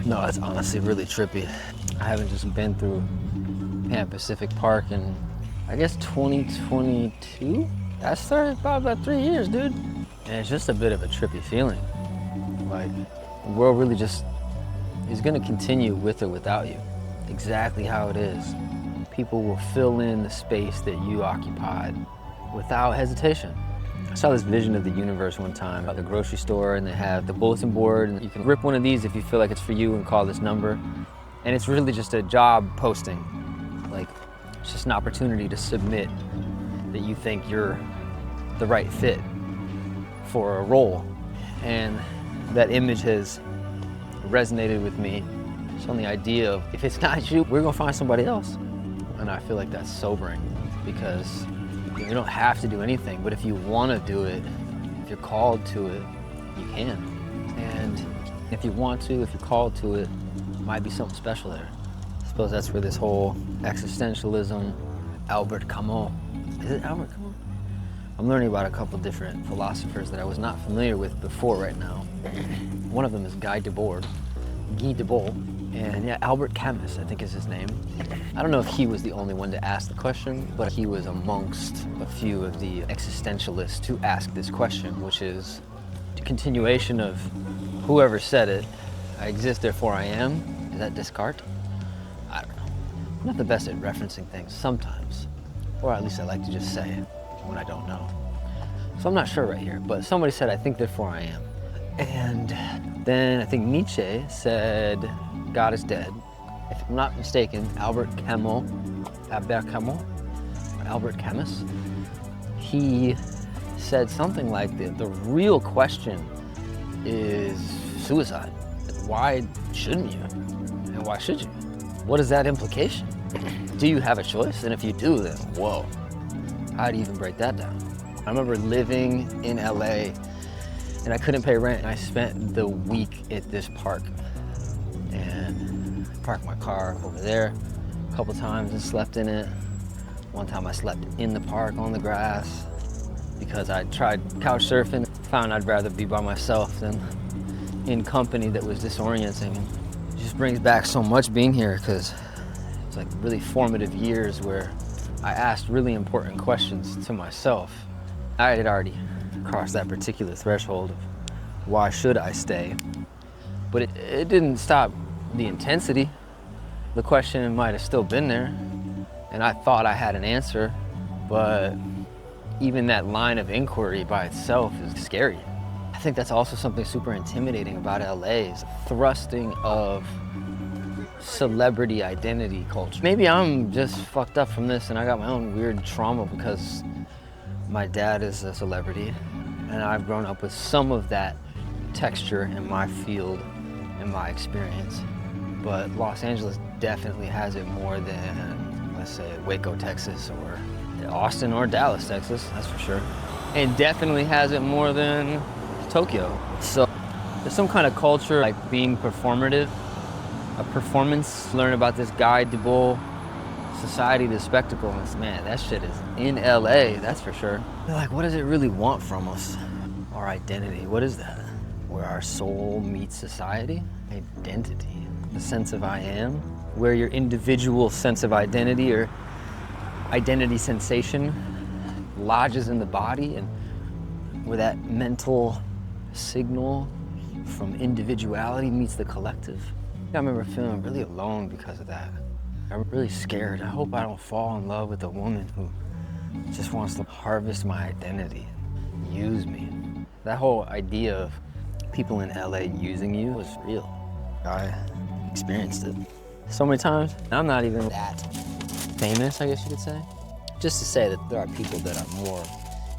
No, it's honestly really trippy. I haven't just been through Pan Pacific Park in, I guess, 2022? That started about 3 years, dude. And it's just a bit of a trippy feeling. Like, the world really just is gonna continue with or without you, exactly how it is. People will fill in the space that you occupied without hesitation. I saw this vision of the universe one time at the grocery store, and they have the bulletin board, and you can rip one of these if you feel like it's for you and call this number. And it's really just a job posting. Like, it's just an opportunity to submit that you think you're the right fit for a role. And that image has resonated with me. It's on the idea of, if it's not you, we're gonna find somebody else. And I feel like that's sobering, because you don't have to do anything, but if you want to do it, if you're called to it, you can. And if you want to, if you're called to it, might be something special there. I suppose that's where this whole existentialism, Albert Camus, is it Albert Camus? I'm learning about a couple different philosophers that I was not familiar with before right now. One of them is Guy Debord, and yeah, Albert Camus, I think is his name. I don't know if he was the only one to ask the question, but he was amongst a few of the existentialists to ask this question, which is a continuation of whoever said it. I exist, therefore I am. Is that Descartes? I don't know. I'm not the best at referencing things sometimes, or at least I like to just say it when I don't know. So I'm not sure right here, but somebody said, I think, therefore I am. And then I think Nietzsche said, God is dead. If I'm not mistaken, Albert Camus, he said something like the real question is suicide. Why shouldn't you? And why should you? What is that implication? Do you have a choice? And if you do, then whoa, how do you even break that down? I remember living in LA and I couldn't pay rent, and I spent the week at this park. And I parked my car over there a couple times and slept in it. One time I slept in the park on the grass because I tried couch surfing, found I'd rather be by myself than in company that was disorienting. It just brings back so much being here, because it's like really formative years where I asked really important questions to myself. I had already crossed that particular threshold of why should I stay? But it didn't stop the intensity. The question might have still been there, and I thought I had an answer, but even that line of inquiry by itself is scary. I think that's also something super intimidating about LA, is thrusting of celebrity identity culture. Maybe I'm just fucked up from this and I got my own weird trauma because my dad is a celebrity, and I've grown up with some of that texture in my field, in my experience. But Los Angeles definitely has it more than, let's say, Waco, Texas, or Austin or Dallas, Texas, that's for sure. And definitely has it more than Tokyo. So there's some kind of culture like being performative, a performance. Learn about this Guy Debord, society, the spectacle, and man, that shit is in LA, that's for sure. They're like, what does it really want from us? Our identity, what is that? Where our soul meets society? Identity, the sense of I am, where your individual sense of identity or identity sensation lodges in the body, and where that mental signal from individuality meets the collective. I remember feeling really alone because of that. I'm really scared. I hope I don't fall in love with a woman who just wants to harvest my identity, use me. That whole idea of people in LA using you was real. I experienced it so many times. I'm not even that famous, I guess you could say. Just to say that there are people that are more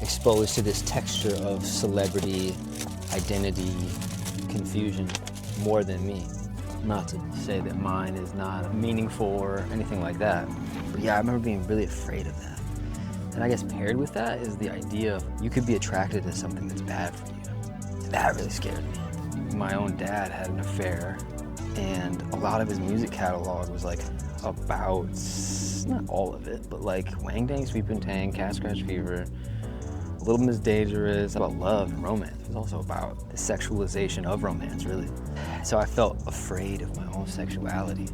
exposed to this texture of celebrity, identity, confusion more than me. Not to say that mine is not meaningful or anything like that. But yeah, I remember being really afraid of that. And I guess paired with that is the idea of you could be attracted to something that's bad for you. That really scared me. My own dad had an affair, and a lot of his music catalog was like about, not all of it, but like Wang Dang, Sweet and Tang, Cat Scratch Fever, Little Miss Dangerous, about love and romance. It was also about the sexualization of romance, really. So I felt afraid of my own sexuality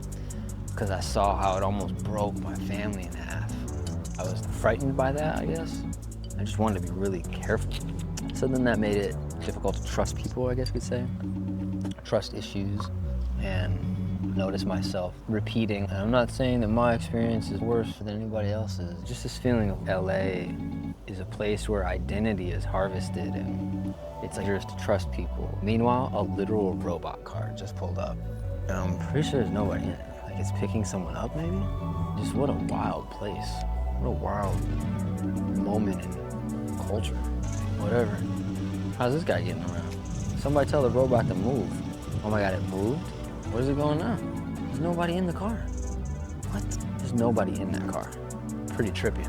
because I saw how it almost broke my family in half. I was frightened by that, I guess. I just wanted to be really careful. So then that made it difficult to trust people, I guess you could say. Trust issues, and notice myself repeating. And I'm not saying that my experience is worse than anybody else's. Just this feeling of LA is a place where identity is harvested, and it's dangerous to trust people. Meanwhile, a literal robot car just pulled up. And I'm pretty sure there's nobody in it. Like it's picking someone up, maybe? Just what a wild place. What a wild moment in culture. Whatever. How's this guy getting around? Somebody tell the robot to move. Oh my God, it moved? Where's it going now? There's nobody in the car. What? There's nobody in that car. Pretty trippy.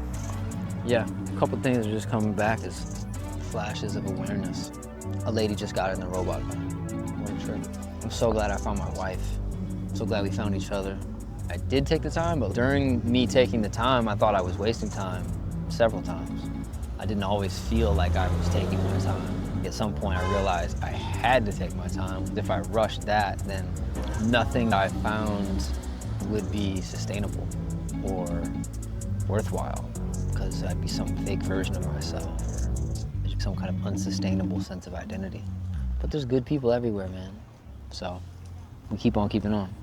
Yeah, a couple things are just coming back as flashes of awareness. A lady just got in the robot car. What a trip. I'm so glad I found my wife. I'm so glad we found each other. I did take the time, but during me taking the time, I thought I was wasting time several times. I didn't always feel like I was taking my time. At some point, I realized I had to take my time. If I rushed that, then nothing I found would be sustainable or worthwhile, because I'd be some fake version of myself, or some kind of unsustainable sense of identity. But there's good people everywhere, man. So we keep on keeping on.